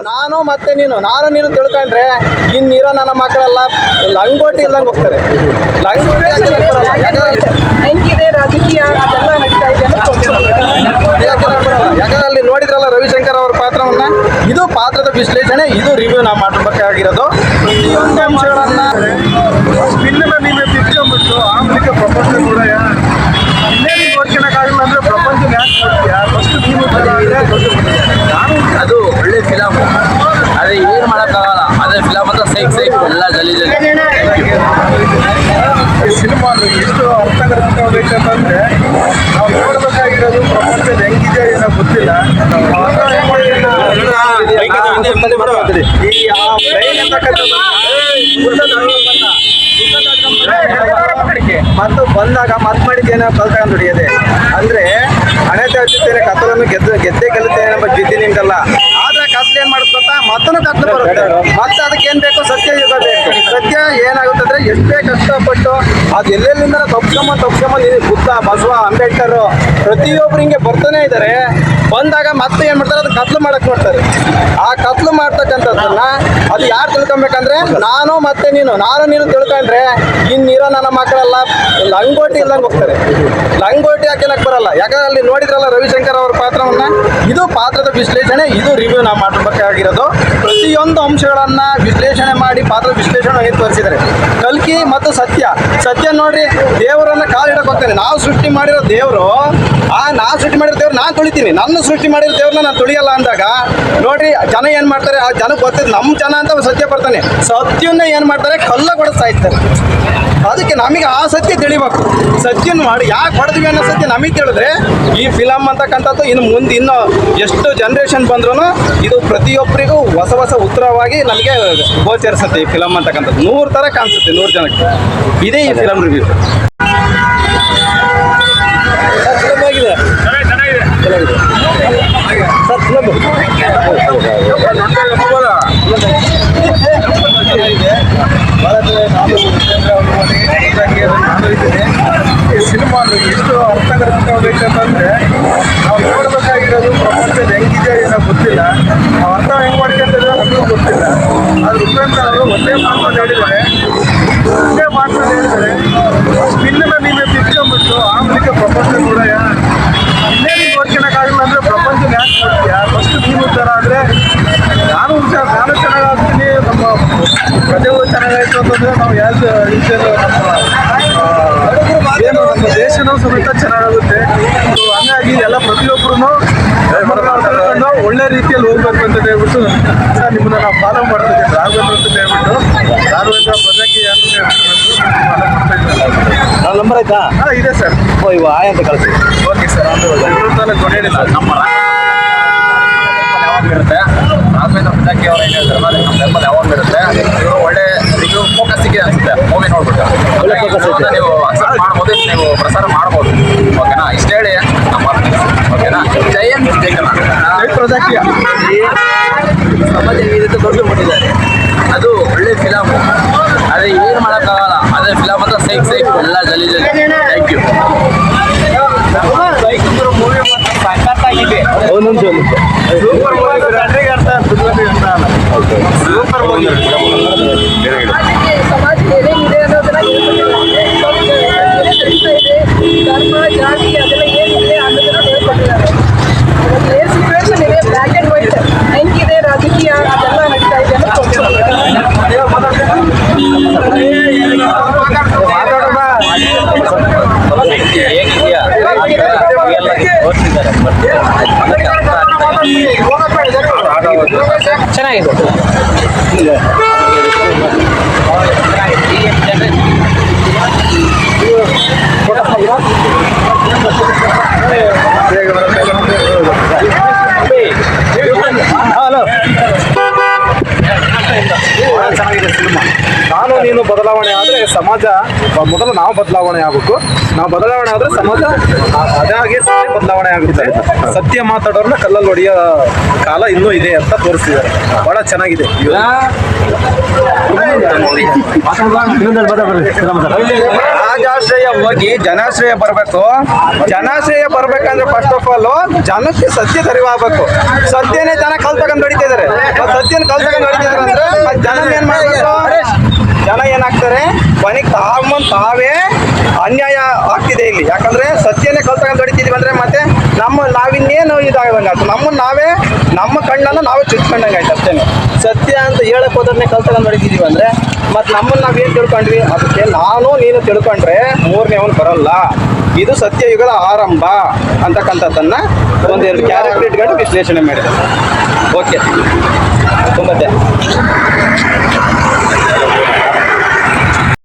ನಾನು ಮತ್ತೆ ನಾನು ನೀನು ತಿಳ್ಕೊಂಡ್ರೆ ಇನ್ನಿರೋ ನನ್ನ ಮಕ್ಕಳೆಲ್ಲ ಲಂಗೋಟಿ ಇಲ್ದಂಗೆ ಹೋಗ್ತಾರೆ. ಲಂಗೋಟಿ ಹೆಂಗಿದೆ ರಾಜಕೀಯ ಅದೆಲ್ಲ ನಡೀತಾ ಇದೆ ಯಾಕಂದ್ರೆ ಅಲ್ಲಿ ನೋಡಿದ್ರಲ್ಲ ರವಿಶಂಕರ್ ಅವರ ಪಾತ್ರವನ್ನ. ಇದು ಪಾತ್ರದ ವಿಶ್ಲೇಷಣೆ, ಇದು ರಿವ್ಯೂ ನಾವು ಮಾಡಬೇಕಾಗಿರೋದು. ಪ್ರತಿಯೊಂದು ಅಂಶಗಳನ್ನ ಫಿಲ್ಮ್ ನೀವೇ ತಿಳ್ಕೊಂಡ್ಬಿಟ್ಟು ಆಂತರಿಕ ಪ್ರಪಂಚ ಕೂಡ ಇನ್ನೇನು ನೋಡ್ಕೊಳಕ್ಕಾಗಲ್ಲ ಅಂದ್ರೆ ಪ್ರಪಂಚ ಯಾಕೆ ನೋಡ್ತೀಯಾ? ಫಸ್ಟ್ ನೀವು ನಾನು ಅದು ಒಳ್ಳೆ ಫಿಲಮ್, ಅದೇ ಏನು ಮಾಡೋಕ್ಕಾಗಲ್ಲ. ಅದೇ ಫಿಲಮ್ ಅಂತ ಸೈಕ್ ಎಲ್ಲ ಜಲಿ ಸಿನಿಮಾ ಎಷ್ಟು ಅರ್ಥಗರ್ಭಿತವಾಗಬೇಕಂತಂದ್ರೆ ನಾವು ನೋಡ್ಬೇಕಾಗಿರೋದು ಪ್ರಪಂಚದ ಹೆಂಗಿದೆ ಏನೋ ಗೊತ್ತಿಲ್ಲ. ಮತ್ತು ಬಂದಾಗ ಮತ್ ಮಾಡಿದ್ದೇನೆ ಕಲ್ತಗೊಂಡು ಹೊಡಿಯೋದೆ ಅಂದ್ರೆ ಹಣೆ ತಗ್ತಿದ್ದೇನೆ ಕತ್ತಲನ್ನು ಗೆದ್ದೇ ಗೆಲ್ಲುತ್ತೇನೆ ಎಂಬ ಜಿದ್ದಿ ನಿಂಗಲ್ಲ. ಆದ್ರೆ ಕತ್ಲು ಏನ್ ಮಾಡುತ್ತ ಮತ್ತೂ ಕತ್ಲು ಬರುತ್ತೆ. ಮತ್ತೆ ಅದಕ್ಕೆ ಏನ್ ಬೇಕು? ಸತ್ಯ ಯುಗ ಬೇಕು. ಸತ್ಯ ಏನಾಗುತ್ತಂದ್ರೆ ಎಷ್ಟೇ ಕಷ್ಟಪಟ್ಟು ಅದು ಎಲ್ಲೆಲ್ಲಿಂದ ತಪ್ಸ್ಕೊಂಬ ಬುದ್ಧ, ಬಸವ, ಅಂಬೇಡ್ಕರ್ ಪ್ರತಿಯೊಬ್ರು ಹಿಂಗೆ ಬರ್ತಾನೆ ಇದ್ದಾರೆ. ಬಂದಾಗ ಮತ್ತೆ ಏನ್ ಮಾಡ್ತಾರೆ? ಅದು ಕತ್ಲು ಮಾಡಕ್ ನೋಡ್ತಾರೆ. ಆ ಕತ್ಲು ಮಾಡ್ತಕ್ಕಂಥದ್ದನ್ನ ಅದು ಯಾರು ತಿಳ್ಕೊಬೇಕಂದ್ರೆ ನಾನು ಮತ್ತೆ ನೀನು ತಿಳ್ಕೊಂಡ್ರೆ ಇನ್ನಿರೋ ನನ್ನ ಮಕ್ಕಳೆಲ್ಲ ಲಂಗೋಟಿ ಇಲ್ದಂಗೆ ಹೋಗ್ತಾರೆ. ಲಂಗೋಟಿ ಹಾಕಿನಕ್ ಬರಲ್ಲ. ಯಾಕಂದ್ರೆ ಅಲ್ಲಿ ನೋಡಿದ್ರಲ್ಲ ರವಿಶಂಕರ್ ಅವರ ಪಾತ್ರವನ್ನ. ಇದು ಪಾತ್ರದ ವಿಶ್ಲೇಷಣೆ, ಇದು ರಿವ್ಯೂ ನಾವು ಮಾಡಬೇಕಾಗಿರೋದು. ಪ್ರತಿಯೊಂದು ಅಂಶಗಳನ್ನ ವಿಶ್ಲೇಷಣೆ ಮಾಡಿ ಪಾತ್ರದ ವಿಶ್ಲೇಷಣೆ ಹೇಗೆ ತೋರಿಸಿದ್ದಾರೆ. ಕಲ್ಕಿ ಮತ್ತು ಸತ್ಯ ನೋಡ್ರಿ, ದೇವರನ್ನ ಕಾಲಿಡಕ್ ಹೋಗ್ತಾನೆ. ನಾವು ಸೃಷ್ಟಿ ಮಾಡಿರೋ ದೇವರು, ನಾವು ಸೃಷ್ಟಿ ಮಾಡಿರೋ ದೇವ್ರು ನಾನು ತುಳಿತೀನಿ, ನನ್ನ ಸೃಷ್ಟಿ ಮಾಡಿರೋ ದೇವ್ರನ್ನ ನಾನು ತುಳಿಯಲ್ಲ ಅಂದಾಗ ನೋಡ್ರಿ ಜನ ಏನ್ ಮಾಡ್ತಾರೆ? ಆ ಜನಕ್ಕೆ ಗೊತ್ತಿದೆ ನಮ್ಮ ಜನ ಅಂತ ಸತ್ಯ ಬರ್ತಾನೆ. ಸತ್ಯನ್ನ ಏನ್ ಮಾಡ್ತಾರೆ? ಕಲ್ಲ ಕೊಡಿಸ್ತಾ ಇರ್ತಾರೆ. ಅದಕ್ಕೆ ನಮಗೆ ಆ ಸತ್ಯ ತಿಳಿಬೇಕು. ಸತ್ಯನ ಮಾಡಿ ಯಾಕೆ ಹೊಡೆದ್ವಿ ಅನ್ನೋ ಸತ್ಯ ನಮಗೆ ತಿಳಿದ್ರೆ ಈ ಫಿಲಮ್ ಅಂತಕ್ಕಂಥದ್ದು ಇನ್ನು ಎಷ್ಟು ಜನ್ರೇಷನ್ ಬಂದ್ರೂ ಇದು ಪ್ರತಿಯೊಬ್ಬರಿಗೂ ಹೊಸ ಉತ್ತರವಾಗಿ ನಮಗೆ ಗೋಚರಿಸುತ್ತೆ. ಈ ಫಿಲಮ್ ಅಂತಕ್ಕಂಥದ್ದು 100 ಥರ ಕಾಣಿಸುತ್ತೆ 100 ಜನಕ್ಕೆ. ಇದೇ ಈ ಫಿಲಮ್ ರಿವ್ಯೂ. ಚೆನ್ನಾಗಿದೆ ಸರ್ ಫಿಲಮ್. ಈ ಸಿನಿಮಾ ಎಷ್ಟು ಅರ್ಥಗರ್ಭಿತವಾಗಬೇಕಂತಂದ್ರೆ ನಾವು ನೋಡ್ಬೇಕಾಗಿರೋದು ಪ್ರಪಂಚದ ಹೆಂಗಿದೆ ಏನೋ ಗೊತ್ತಿಲ್ಲ. ನಾವು ಅರ್ಥ ಹೆಂಗ್ ಮಾಡ್ಕೊಂತಿದ್ರೆ ನಮಗೂ ಗೊತ್ತಿಲ್ಲ. ಅದು ಉಪೇಂದ್ರ ಅವರು ಒಂದೇ ಮಾತನ್ನು ಹೇಳಿದ್ದಾರೆ. ಫಿಲ್ಮ್ ನೀವೇ ತಿಳ್ಕೊಂಡ್ಬಿಟ್ಟು ಆಂತರಿಕ ಪ್ರಪಂಚ ಕೂಡ ಇನ್ನೇನು ನೋಡ್ಕೊಳಕ್ಕಾಗಲ್ಲ ಅಂದ್ರೆ ಪ್ರಪಂಚ ಯಾಕೆ ನೋಡ್ತೀಯಾ? ಫಸ್ಟ್ ನೀವು ಥರ ಆದರೆ ನಾನು ಚೆನ್ನಾಗಾಗ್ತೀನಿ, ನಮ್ಮ ಪ್ರಜೆಗಳು ಚೆನ್ನಾಗಾಯ್ತು ಅಂತಂದ್ರೆ ನಾವು ಯಾವ್ದು ರೀತಿಯಲ್ಲಿ ಏನು ನಮ್ಮ ದೇಶನೂ ಸಮೇತ ಚೆನ್ನಾಗಾಗುತ್ತೆ. ಹಂಗಾಗಿ ಎಲ್ಲ ಪ್ರತಿಯೊಬ್ಬರೂ ಒಳ್ಳೆ ರೀತಿಯಲ್ಲಿ ಹೋಗ್ಬೇಕು ಅಂತ ಹೇಳ್ಬಿಟ್ಟು ಸರ್ ನಿಮ್ಮನ್ನ ನಾವು ಫಾಲೋ ಮಾಡ್ತಿದ್ದೇವೆ ರಾಘವೇಂದ್ರ ಅಂತ ಹೇಳ್ಬಿಟ್ಟು. ರಾಘವೇಂದ್ರ ಬದಕಿ ನನ್ನ ನಂಬರ್ ಆಯ್ತಾ? ಇದೆ ಸರ್. ಇವ ಆಯ್ ಅಂತ ಕಳಿಸಿ. Okay sir. ಕೊನೆಯಡಿಲ್ಲ ನಮ್ಮ ಯಾವಾಗಿರುತ್ತೆ ರಾಘವೇಂದ್ರ ಬದಕಿ ಅವ್ರು ಏನು ಹೇಳ್ತಾರೆ ನಮ್ಮ ಬೆಂಬಲ ಯಾವಾಗಿರುತ್ತೆ. ಇವರು ಒಳ್ಳೆ ರಿವ್ಯೂ ಫೋಕಸ್ ಸಿಕ್ಕಿದೆ ಅನ್ಸುತ್ತೆ ಮೂವಿ ನೋಡ್ಬಿಟ್ಟು. ನೀವು ಅಕ್ಸೆಪ್ಟ್ ಮಾಡ್ಬೋದು, ನೀವು ಪ್ರಸಾರ ಮಾಡ್ಬೋದು. ಓಕೆನಾ? ಇಷ್ಟು ಹೇಳಿ ನಮ್ಮ ಓಕೆನಾ? ಜೈ ಹಿಂದ್ ಜೈ ಕರ್ನಾಟಕ. ಸಮಾಜ ವಿರುದ್ಧ ಕೊಟ್ಟಿದ್ದಾರೆ. ಅದು ಒಳ್ಳೆ ಫಿಲಮ್, ಅದೇ ಏನು ಮಾಡೋಕ್ಕಾಗಲ್ಲ. ಅದೇ ಫಿಲಮ್ ಅಂತ ಸೈಕ್ ಎಲ್ಲ ಜಲಿ ಥ್ಯಾಂಕ್ ಯು. ಮೂವಿ ಸಖತ್ತಾಗಿದೆ. Super movie. Super movie. ಸಮಾಜ ಏನೇನಿದೆ ಅನ್ನೋದನ್ನ ಧರ್ಮ ಜಾತಿ ಅದೆಲ್ಲ ಏನಿದೆ ಅನ್ನೋದನ್ನ ಹೇಳ್ಕೊಟ್ಟಿದ್ದಾರೆ. ಏನ್ ಸಿಚುವೇಶನ್ ಇದೆ, ಬ್ಲ್ಯಾಕ್ ಆ್ಯಂಡ್ ವೈಟ್ ಹೆಂಗಿದೆ ರಾಜಕೀಯ ಅದೆಲ್ಲ ನಡೀತಾ ಇದೆ ಚೆನ್ನಾಗಿದೆ. ಚೆನ್ನಾಗಿದೆ ಸಿನಿಮಾ. ನಾನು ನೀನು ಬದಲಾವಣೆ ಆದರೆ ಸಮಾಜ ಮೊದಲು ನಾವು ಬದಲಾವಣೆ ಆಗಬೇಕು. ನಾವು ಬದಲಾವಣೆ ಆದರೆ ಸಮಾಜ ಅದಾಗೆ ಬದಲಾವಣೆ ಆಗುತ್ತೆ. ಸತ್ಯ ಮಾತಾಡೋರ್ನ ಕಲ್ಲಲ್ಲಿ ಹೊಡೆಯೋ ಕಾಲ ಇನ್ನೂ ಇದೆ ಅಂತ ತೋರಿಸ್ತಿದ್ದಾರೆ. ಬಹಳ ಚೆನ್ನಾಗಿದೆ. ರಾಜಾಶ್ರಯ ಹೋಗಿ ಜನಾಶ್ರಯ ಬರಬೇಕು. ಜನಾಶ್ರಯ ಬರ್ಬೇಕಂದ್ರೆ ಫಸ್ಟ್ ಆಫ್ ಆಲ್ ಜನಕ್ಕೆ ಸತ್ಯ ಅರಿವಾಗಬೇಕು. ಸತ್ಯನೇ ಜನ ಕಲ್ ತಗೊಂಡು ಹೊಡಿತಿದ್ದಾರೆ. ಸತ್ಯನ ಕಲ್ ತಗೊಂಡು ಹೊಡಿತಿದ್ದಾರೆ ಅಂದ್ರೆ ಮತ್ತೆ ಜನ ಏನ್ ಮಾಡ್ಬೇಕು? ಜನ ಏನಾಗ್ತಾರೆ ಕೊನೆಗೆ ತಾವೇ ಅನ್ಯಾಯ ಆಗ್ತಿದೆ ಇಲ್ಲಿ. ಯಾಕಂದ್ರೆ ಸತ್ಯನೇ ಕಲ್ ತಗೊಂಡು ಹೊಡಿತಿದೀವಿ ಅಂದ್ರೆ ಮತ್ತೆ ನಾವಿನ್ನೇನು ಇದಾಗದಂಗ ಆಯ್ತು. ನಮ್ಮ ಕಣ್ಣನ್ನು ನಾವೇ ಚುಚ್ಕೊಂಡಂಗೆ ಆಯ್ತು ಅಷ್ಟೇ. ಸತ್ಯ ಅಂತ ಹೇಳಕ್ ಹೋದ್ರೆ ಕಲ್ ತಗೊಂಡು ಹೊಡಿತಿದೀವಿ ಅಂದ್ರೆ ಮತ್ತೆ ನಮ್ಮನ್ನ ನಾವೇನು ತಿಳ್ಕೊಂಡ್ವಿ ಅದಕ್ಕೆ ನೀನು ತಿಳ್ಕೊಂಡ್ರೆ ಮೂರನೇವನು ಬರಲ್ಲ. ಇದು ಸತ್ಯಯುಗದ ಆರಂಭ ಅಂತಕ್ಕಂಥದ್ದನ್ನ ಒಂದೆರಡು ಕ್ಯಾರೆಕ್ಟರ್ ಇಟ್ಕೊಂಡು ವಿಶ್ಲೇಷಣೆ ಮಾಡಿದ್ದಾರೆ. ಓಕೆ, ತುಂಬ